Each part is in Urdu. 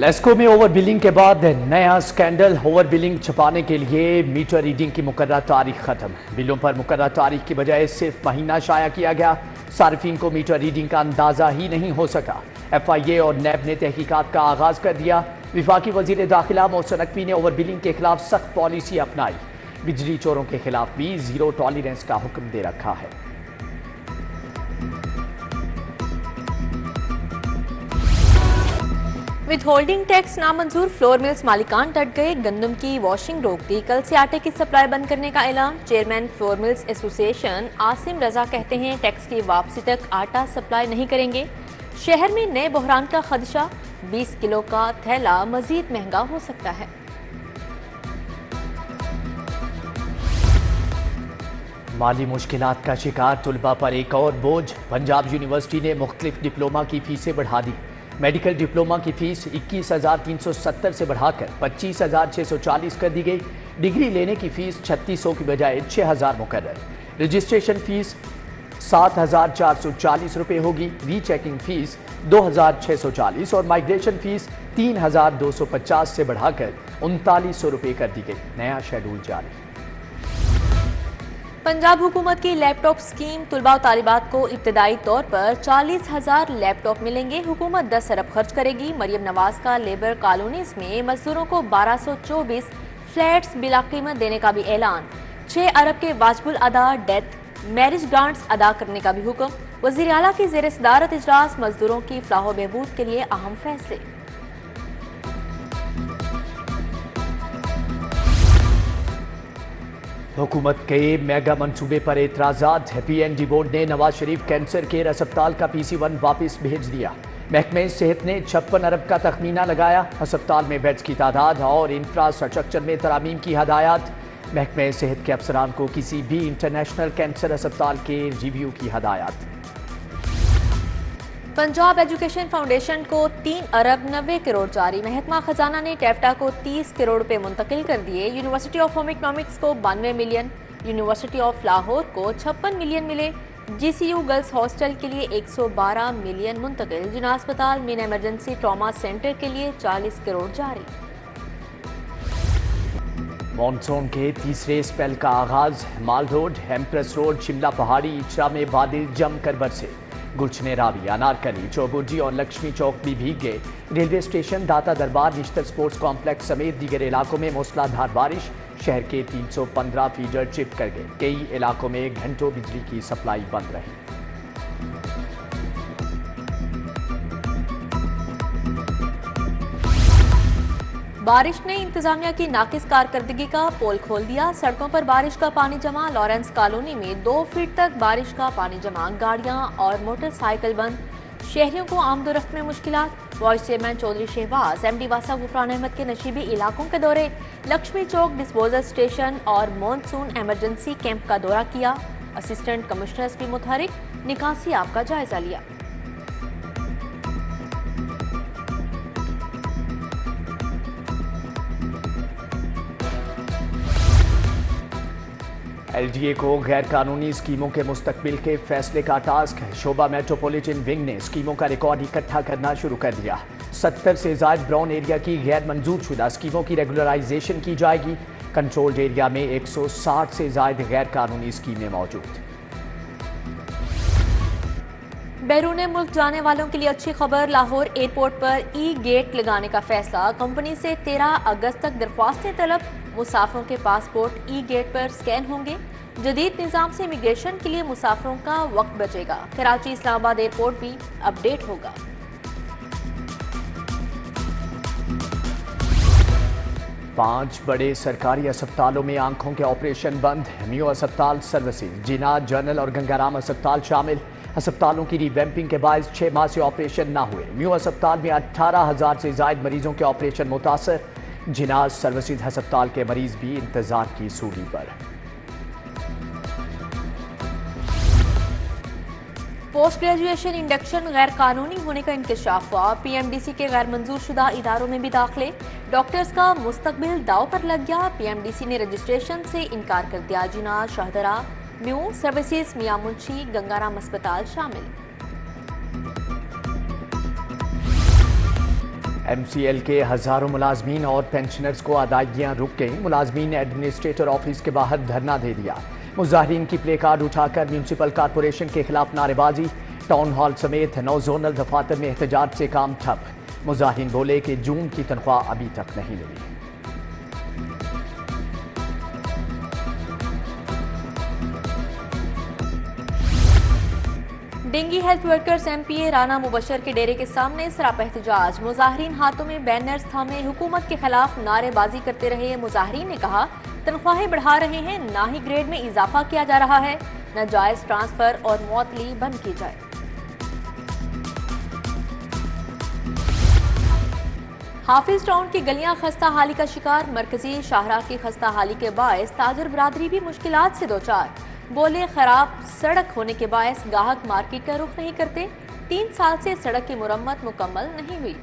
لیسکو میں اوور بلنگ کے بعد نیا سکینڈل، اوور بلنگ چھپانے کے لیے میٹر ریڈنگ کی مقررہ تاریخ ختم۔ بلوں پر مقررہ تاریخ کی بجائے صرف مہینہ شائع کیا گیا، صارفین کو میٹر ریڈنگ کا اندازہ ہی نہیں ہو سکا۔ ایف آئی اے اور نیب نے تحقیقات کا آغاز کر دیا۔ وفاقی وزیر داخلہ محسن نقوی نے اوور بلنگ کے خلاف سخت پالیسی اپنائی۔ بجلی چوروں کے خلاف بھی زیرو ٹالرنس کا حکم دے رکھا ہے۔ وتھ ہولڈنگ ٹیکس نامنظور، فلور ملز مالکان ڈٹ گئے، گندم کی واشنگ روک دی، کل سے آٹے کی سپلائی بند کرنے کا اعلان۔ چیئرمین فلور ملز ایسوسی ایشن عاصم رضا کہتے ہیں ٹیکس کی واپسی تک آٹا سپلائی نہیں کریں گے۔ شہر میں نئے بحران کا خدشہ، 20 کلو کا تھیلا مزید مہنگا ہو سکتا ہے۔ مالی مشکلات کا شکار طلبہ پر ایک اور بوجھ، پنجاب یونیورسٹی نے مختلف ڈپلوما کی فیسیں بڑھا دی۔ میڈیکل ڈپلوما کی فیس 21,370 سے بڑھا کر 25,640 کر دی گئی۔ ڈگری لینے کی فیس 3,600 کی بجائے 6,000 مقرر۔ رجسٹریشن فیس 7,440 روپے ہوگی، ری چیکنگ فیس 2,640 اور مائیگریشن فیس 3,250 سے بڑھا کر 3,900 روپے کر دی گئی۔ نیا شیڈول جاری۔ پنجاب حکومت کی لیپ ٹاپ سکیم، طلباء و طالبات کو ابتدائی طور پر 40,000 لیپ ٹاپ ملیں گے۔ حکومت 10 ارب خرچ کرے گی۔ مریم نواز کا لیبر کالونیز میں مزدوروں کو 1224 فلیٹس بلا قیمت دینے کا بھی اعلان۔ 6 ارب کے واجب الادا ڈیتھ میرج گرانٹس ادا کرنے کا بھی حکم۔ وزیر اعلیٰ کی زیر صدارت اجلاس، مزدوروں کی فلاح و بہبود کے لیے اہم فیصلے۔ حکومت کے میگا منصوبے پر اعتراضات، پی این ڈی بورڈ نے نواز شریف کینسر کیئر اسپتال کا PC1 واپس بھیج دیا۔ محکمہ صحت نے 56 ارب کا تخمینہ لگایا۔ اسپتال میں بیڈز کی تعداد اور انفراسٹرکچر میں ترامیم کی ہدایات۔ محکمہ صحت کے افسران کو کسی بھی انٹرنیشنل کینسر اسپتال کے ریویو کی ہدایات۔ پنجاب ایجوکیشن فاؤنڈیشن کو 3 ارب 90 کروڑ جاری۔ محکمہ خزانہ نے ٹیفٹا کو 30 کروڑ روپے منتقل کر دیے۔ یونیورسٹی آف ہوم اکنامکس کو 92 ملین، یونیورسٹی آف لاہور کو 56 ملین ملے۔ GCU گرلز ہاسٹل کے لیے 112 ملین منتقل۔ جناح اسپتال مین ایمرجنسی ٹراما سینٹر کے لیے 40 کروڑ جاری۔ مانسون کے تیسرے سپیل کا آغاز، مال روڈ، ایمپریس روڈ، شملہ پہاڑی، اچرا میں بادل جم کر برسے۔ گلشن راوی، انارکلی، چوبرجی اور لکشمی چوک بھی بھیگ گئے۔ ریلوے اسٹیشن، داتا دربار، نشتر سپورٹس کمپلیکس سمیت دیگر علاقوں میں موسلادھار بارش۔ شہر کے 315 فیڈر چپ کر گئے۔ کئی علاقوں میں گھنٹوں بجلی کی سپلائی بند رہی۔ بارش نے انتظامیہ کی ناقص کارکردگی کا پول کھول دیا۔ سڑکوں پر بارش کا پانی جمع، لارنس کالونی میں 2 فٹ تک بارش کا پانی جمع، گاڑیاں اور موٹر سائیکل بند، شہریوں کو آمد و رفت میں مشکلات۔ Vice chairman Chaudhry Shahbaz, MD واسا غفران احمد کے نشیبی علاقوں کے دورے، لکشمی چوک ڈسپوزل اسٹیشن اور مونسون ایمرجنسی کیمپ کا دورہ کیا۔ اسسٹنٹ کمشنرز بھی متحرک، نکاسی آپ کا جائزہ لیا۔ LDA کو غیر قانونی اسکیموں کے مستقبل کے فیصلے کا ٹاسک ہے۔ شعبہ میٹروپولیٹن ونگ نے اسکیموں کا ریکارڈ اکٹھا کرنا شروع کر دیا۔ 70 سے زائد براؤن ایریا کی غیر منظور شدہ اسکیموں کی ریگولرائزیشن کی جائے گی۔ کنٹرولڈ ایریا میں 160 سے زائد غیر قانونی اسکیمیں موجود۔ بیرون ملک جانے والوں کے لیے اچھی خبر، لاہور ایئرپورٹ پر ای گیٹ لگانے کا فیصلہ۔ کمپنی سے 13 اگست تک درخواستیں طلب، مسافروں کے پاسپورٹ ای گیٹ پر سکین ہوں گے۔ جدید نظام سے امیگریشن کے لیے مسافروں کا وقت بچے گا۔ کراچی اسلام آباد ایئرپورٹ بھی اپ ڈیٹ ہوگا۔ پانچ بڑے سرکاری اسپتالوں میں آنکھوں کے آپریشن بند، میو اسپتال سروسز، جناح جنرل اور گنگارام اسپتال شامل۔ اسپتالوں کی ری ویمپنگ کے باعث 6 ماہ سے آپریشن نہ ہوئے۔ میو اسپتال میں 18,000 سے زائد مریضوں کے آپریشن متاثر۔ جناح سروسز ہسپتال کے مریض بھی انتظار کی سولی پر۔ پوسٹ گریجویشن انڈکشن غیر قانونی ہونے کا انکشاف ہوا۔ PMDC کے غیر منظور شدہ اداروں میں بھی داخلے، ڈاکٹرز کا مستقبل داؤ پر لگ گیا۔ PMDC نے رجسٹریشن سے انکار کر دیا۔ جناح، شاہدرہ، میو سروسز، میاں منشی، گنگارام اسپتال شامل۔ MCL کے ہزاروں ملازمین اور پینشنرز کو ادائیگیاں رک گئیں۔ ملازمین نے ایڈمنسٹریٹر آفس کے باہر دھرنا دے دیا۔ مظاہرین کی پلے کارڈ اٹھا کر میونسپل کارپوریشن کے خلاف نعرے بازی، ٹاؤن ہال سمیت 9 زونل دفاتر میں احتجاج سے کام ٹھپ۔ مظاہرین بولے کہ جون کی تنخواہ ابھی تک نہیں ملی۔ Dengue health workers MPA Rana Mubashir کے ڈیرے کے سامنے سراپا احتجاج، مظاہرین ہاتھوں میں بینرز تھامے حکومت کے خلاف نعرے بازی کرتے رہے۔ مظاہرین نے کہا تنخواہیں بڑھا رہے ہیں، نہ ہی گریڈ میں اضافہ کیا جا رہا ہے، ناجائز ٹرانسفر اور معطلی بند کی جائے۔ حافظ ٹاؤن کی گلیاں خستہ حالی کا شکار، مرکزی شاہراہ کی خستہ حالی کے باعث تاجر برادری بھی مشکلات سے دوچار۔ بولے خراب سڑک ہونے کے باعث گاہک مارکیٹ کا رخ نہیں کرتے، 3 سال سے سڑک کی مرمت مکمل نہیں ہوئی۔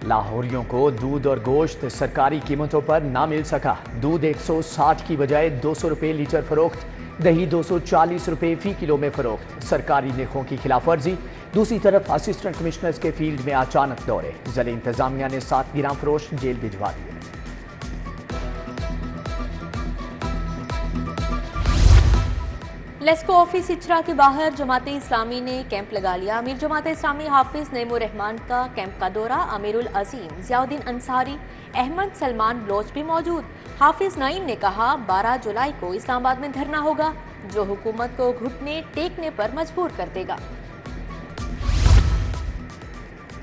لاہوریوں کو دودھ اور گوشت سرکاری قیمتوں پر نہ مل سکا۔ دودھ 160 کی بجائے 200 روپے لیٹر فروخت، دہی 240 روپے فی کلو میں فروخت، سرکاری نرخوں کی خلاف ورزی۔ دوسری طرف اسسٹنٹ کمشنرز کے فیلڈ میں اچانک دورے، ضلع انتظامیہ نے 7 گراں فروش جیل بھجوا دیے۔ لیسکو آفس اچرا کے باہر جماعت اسلامی نے کیمپ لگا لیا۔ امیر جماعت اسلامی حافظ نعیم الرحمان کا کیمپ کا دورہ، امیر العظیم ضیاء الدین انصاری، احمد سلمان بلوچ بھی موجود۔ حافظ نعیم نے کہا 12 جولائی کو اسلام آباد میں دھرنا ہوگا جو حکومت کو گھٹنے ٹیکنے پر مجبور کر دے گا۔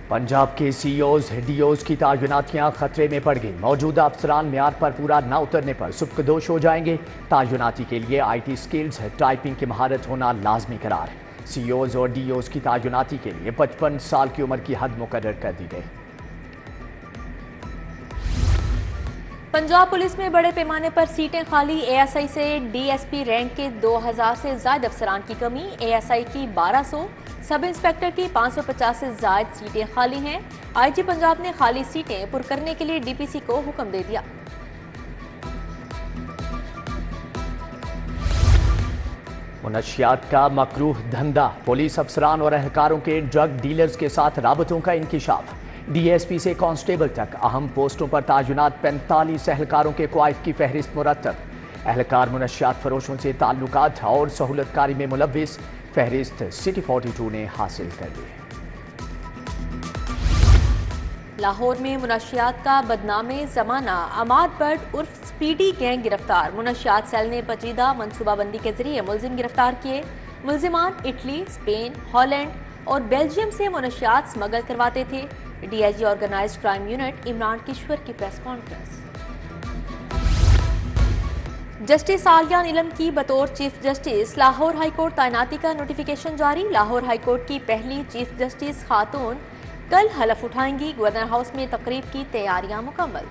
پنجاب کے CEOs DOs کی تعیناتیاں خطرے میں پڑ گئی۔ موجودہ افسران معیار پر پورا نہ اترنے پر سبکدوش ہو جائیں گے۔ تعیناتی کے لیے IT سکلز، ٹائپنگ کی مہارت ہونا لازمی قرار۔ CEOs اور DOs کی تعیناتی کے لیے 55 سال کی عمر کی حد مقرر کر دی گئی۔ پنجاب پولیس میں بڑے پیمانے پر سیٹیں خالی، ASI سے DSP رینک کے 2000 سے زائد افسران کی کمی، ASI کی 1200، سب انسپیکٹر کی 550 سے زائد سیٹیں خالی ہیں۔ IG پنجاب نے خالی سیٹیں پر کرنے کے لیے DPC کو حکم دے دیا۔ منشیات کا مکروہ دھندا، پولیس افسران اور اہلکاروں کے ڈرگ ڈیلرز کے ساتھ رابطوں کا انکشاف۔ DSP سے کانسٹیبل تک اہم پوسٹوں پر تعینات 45 اہلکاروں کے کوائف کی فہرست مرتب۔ اہلکار منشیات فروشوں سے تعلقات اور سہولت کاری میں ملوث، فہرست سٹی 42 نے حاصل کر لی۔ لاہور میں منشیات کا بدنام زمانہ عماد بٹ عرف سپیڈی گینگ گرفتار، منشیات سیل نے پیچیدہ منصوبہ بندی کے ذریعے ملزم گرفتار کیے۔ ملزمان اٹلی، اسپین، ہالینڈ اور بیلجیم سے منشیات سمگل کرواتے تھے۔ DIG organised crime unit Imran Kishwar کی press conference. Justice Aliya Neelum کی بطور chief justice Lahore high court تعیناتی کا نوٹیفیکیشن جاری، لاہور ہائی کورٹ کی پہلی چیف جسٹس خاتون کل حلف اٹھائیں گی، گورنر ہاؤس میں تقریب کی تیاریاں مکمل۔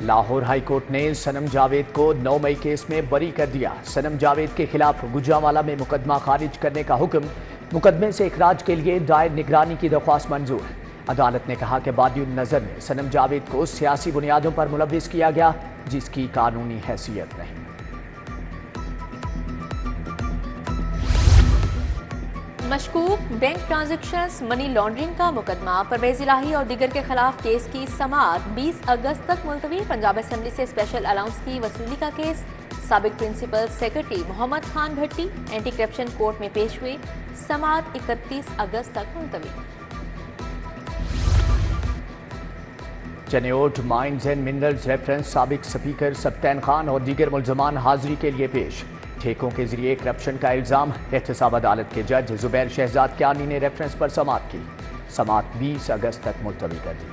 لاہور ہائی کورٹ نے صنم جاوید کو 9 مئی کیس میں بری کر دیا۔ صنم جاوید کے خلاف گجرانوالہ میں مقدمہ خارج کرنے کا حکم، مقدمے سے اخراج کے لیے دائر نگرانی کی درخواست منظور۔ عدالت نے کہا کہ بادی النظر میں صنم جاوید کو سیاسی بنیادوں پر ملوث کیا گیا جس کی قانونی حیثیت نہیں۔ مشکوک بینک ٹرانزیکشنز منی لانڈرنگ کا مقدمہ، پرویز الہی اور دیگر کے خلاف کیس کی سماعت 20 اگست تک ملتوی۔ پنجاب اسمبلی سے اسپیشل الاؤنس کی وصولی کا کیس، سابق پرنسپل سیکرٹری محمد خان بھٹی اینٹی کرپشن کورٹ میں پیش ہوئے، سماعت 31 اگست تک ملتوی۔ Chiniot mines and minerals reference سابق سپیکر سبطین خان اور دیگر ملزمان حاضری کے لیے پیش، ٹھیکوں کے ذریعے کرپشن کا الزام، احتساب عدالت کے جج زبیر شہزاد کیانی نے ریفرنس پر سماعت کی، سماعت 20 اگست تک ملتوی کر دی۔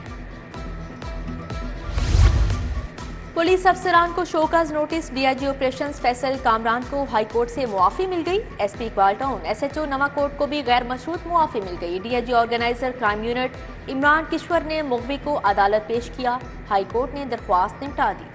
پولیس افسران کو show cause notice, DIG operations Faisal Kamran کو ہائی کورٹ سے معافی مل گئی، SP اقبال ٹاؤن SHO نواں کوٹ کو بھی غیر مشروط معافی مل گئی۔ DIG organiser crime unit Imran Kishwar نے مغوی کو عدالت پیش کیا، ہائی کورٹ نے درخواست نمٹا دی۔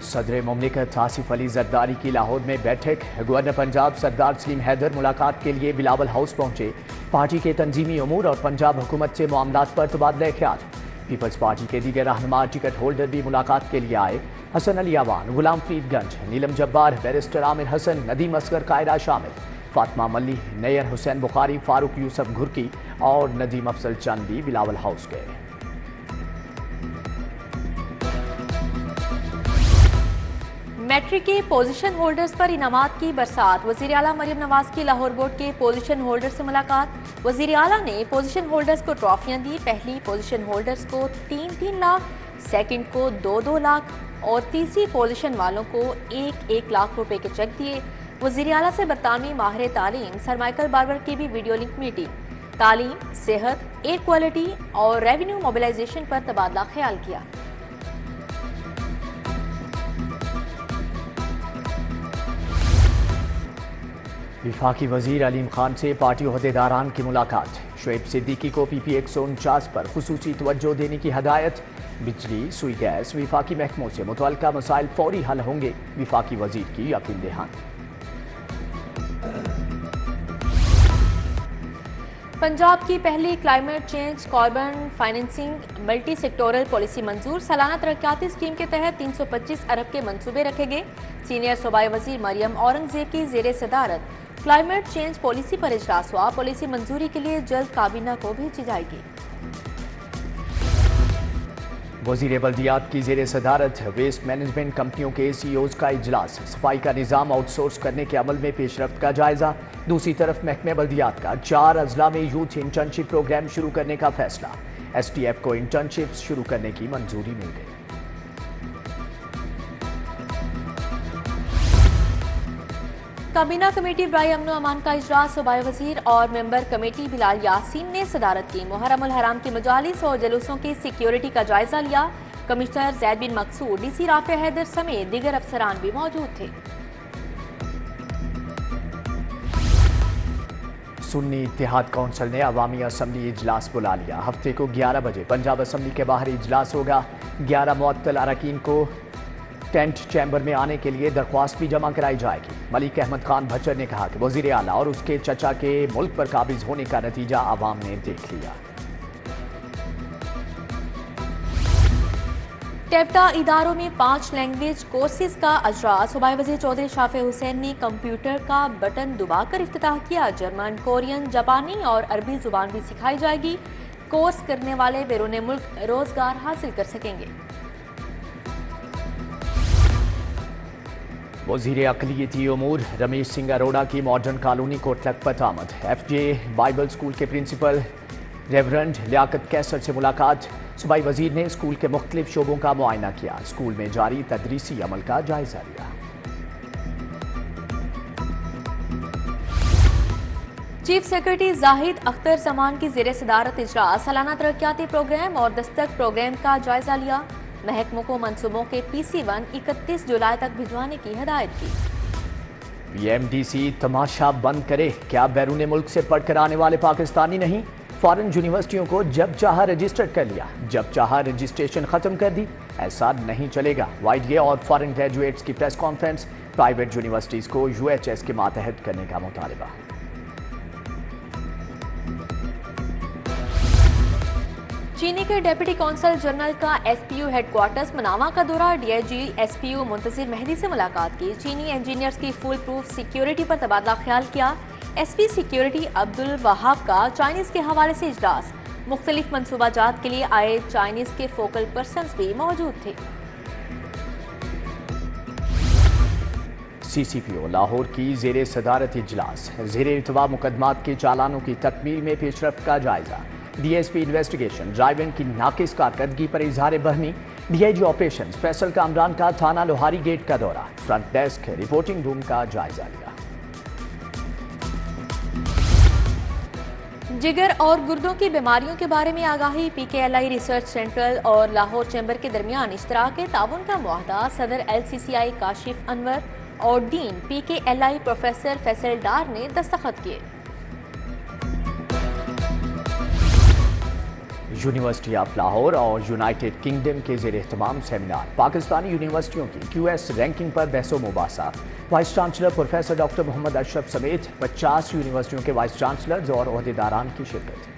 صدر مملکت آصف علی زرداری کی لاہور میں بیٹھک، گورنر پنجاب سردار سلیم حیدر ملاقات کے لیے بلاول ہاؤس پہنچے، پارٹی کے تنظیمی امور اور پنجاب حکومت سے معاملات پر تبادلہ خیال۔ پیپلز پارٹی کے دیگر رہنما ٹکٹ ہولڈر بھی ملاقات کے لیے آئے۔ حسن علی آوان، غلام فرید گنج، نیلم جبار، بیرسٹر عامر حسن، ندیم اصغر قائرہ شامل۔ فاطمہ ملی، نیئر حسین بخاری، فاروق یوسف گھرکی اور ندیم افضل چند بھی بلاول ہاؤس گئے۔ میٹرک کے پوزیشن ہولڈرز پر انعامات کی برسات۔ وزیر اعلیٰ مریم نواز کی لاہور بورڈ کے پوزیشن ہولڈر سے ملاقات۔ وزیر اعلیٰ نے پوزیشن ہولڈرز کو ٹرافیاں دی۔ پہلی پوزیشن ہولڈرز کو 3 لاکھ، سیکنڈ کو 2 لاکھ اور تیسری پوزیشن والوں کو 1 لاکھ روپے کے چیک دیے۔ وزیر اعلیٰ سے برطانوی ماہر تعلیم سر مائیکل باربر کی بھی ویڈیو لنک میٹنگ۔ تعلیم، صحت، ایئر کوالٹی اور ریونیو موبلائزیشن پر تبادلہ خیال کیا۔ وفاقی وزیر علیم خان سے پارٹی عہدیداران کی ملاقات۔ شعیب صدیقی کو پی پی 149 پر خصوصی توجہ دینے کی ہدایت۔ بجلی، سوئی گیس، وفاقی محکموں سے متعلقہ مسائل فوری حل ہوں گے، وفاقی وزیر کی یقین دہانی۔ پنجاب کی پہلی climate change carbon financing multi sectoral policy منظور۔ سالانہ ترقیاتی اسکیم کے تحت 325 ارب کے منصوبے رکھے گئے۔ سینئر صوبائی وزیر مریم اورنگزیب کی زیر صدارت کلائمیٹ چینج پالیسی پر اجلاس ہوا۔ پالیسی منظوری کے لیے جلد کابینہ کو بھیجی جائے گی۔ وزیر بلدیات کی زیر صدارت ویسٹ مینجمنٹ کمپنیوں کے سی اوز کا اجلاس۔ صفائی کا نظام آؤٹ سورس کرنے کے عمل میں پیش رفت کا جائزہ۔ دوسری طرف محکمہ بلدیات کا 4 اضلاع میں یوتھ انٹرنشپ پروگرام شروع کرنے کا فیصلہ۔ ایس ٹی ایف کو انٹرنشپس شروع کرنے کی منظوری مل گئی۔ کابینہ کمیٹی برائے امن و امان کا اجلاس۔ صوبائی وزیر اور ممبر کمیٹی بلال یاسین نے صدارت کی۔ محرم الحرام کی مجالس اور جلوسوں کی سیکیورٹی کا جائزہ لیا۔ کمشنر زید بن مقصود، ڈی سی رافع حیدر سمیت دیگر افسران بھی موجود تھے۔ سنی اتحاد کونسل نے عوامی اسمبلی اجلاس بلا لیا۔ ہفتے کو 11 بجے پنجاب اسمبلی کے باہر اجلاس ہوگا۔ 11 معطل اراکین کو ٹینٹ چیمبر میں آنے کے لیے درخواست بھی جمع کرائی جائے گی۔ ملک احمد خان بھچر نے کہا کہ وزیر اعلیٰ اور اس کے چچا کے ملک پر قابض ہونے کا نتیجہ عوام نے دیکھ لیا۔ ٹیپٹا اداروں میں 5 لینگویج کورسز کا اجرا۔ صوبائی وزیر چودھری شافع حسین نے کمپیوٹر کا بٹن دبا کر افتتاح کیا۔ جرمن، کورین، جاپانی اور عربی زبان بھی سکھائی جائے گی۔ کورس کرنے والے بیرون ملک روزگار حاصل کر سکیں گے۔ وزیر اقلیتی امور رمیش سنگھ اروڑا کی ماڈرن کالونی کوٹلک پر آمد۔ ایف جے بائبل اسکول کے پرنسپل ریورنڈ لیاقت کیسر سے ملاقات۔ صوبائی وزیر نے اسکول کے مختلف شعبوں کا معائنہ کیا۔ اسکول میں جاری تدریسی عمل کا جائزہ لیا۔ چیف سیکرٹری زاہد اختر زمان کی زیر صدارت اجلاس۔ سالانہ ترقیاتی پروگرام اور دستک پروگرام کا جائزہ لیا۔ محکموں کو منصوبوں کے PC1 31 جولائی تک بھجوانے کی ہدایت کی۔ پی ایم ڈی سی تماشا بند کرے، کیا بیرون ملک سے پڑھ کر آنے والے پاکستانی نہیں؟ فارن یونیورسٹیوں کو جب چاہا رجسٹر کر لیا، جب چاہا رجسٹریشن ختم کر دی۔ ایسا نہیں چلے گا۔ YDA اور فارن گریجویٹس کی پریس کانفرنس۔ پرائیویٹ یونیورسٹیز کو UHS کے ماتحت کرنے کا مطالبہ۔ چینی کے ڈیپٹی کونسل جنرل کا SPU ہیڈ کوارٹرز مناوا کا دورہ۔ DIG SPU منتظر مہدی سے ملاقات کی۔ چینی انجینئرز کی فول پروف سیکیورٹی پر تبادلہ خیال کیا۔ SP سیکیورٹی عبد الوہاب کا چائنیز کے حوالے سے اجلاس۔ مختلف منصوبہ جات کے لیے آئے چائنیز کے فوکل پرسنز بھی موجود تھے۔ CCPO لاہور کی زیر صدارت اجلاس۔ زیر التواء مقدمات کے چالانوں کی تکمیل میں پیش رفت کا جائزہ۔ DSP انویسٹیگیشن ڈرائیون کی ناقص کارکردگی پر اظہار برہمی۔ DIG آپریشنز فیصل کامران کا تھانہ لوہاری گیٹ کا دورہ۔ فرنٹ ڈیسک رپورٹنگ روم کا جائزہ لیا۔ جگر اور گردوں کی بیماریوں کے بارے میں آگاہی۔ PKLI ریسرچ سینٹرل اور لاہور چیمبر کے درمیان اشتراک تعاون کا معاہدہ۔ صدر LCCI کاشف انور اور ڈین PKLI پروفیسر فیصل ڈار نے دستخط کیے۔ یونیورسٹی آف لاہور اور یونائٹڈ کنگڈم کے زیر اہتمام سیمینار۔ پاکستانی یونیورسٹیوں کی QS رینکنگ پر بحث و مباحثہ۔ وائس چانسلر پروفیسر ڈاکٹر محمد اشرف سمیت 50 یونیورسٹیوں کے وائس چانسلرز اور عہدیداران کی شرکت۔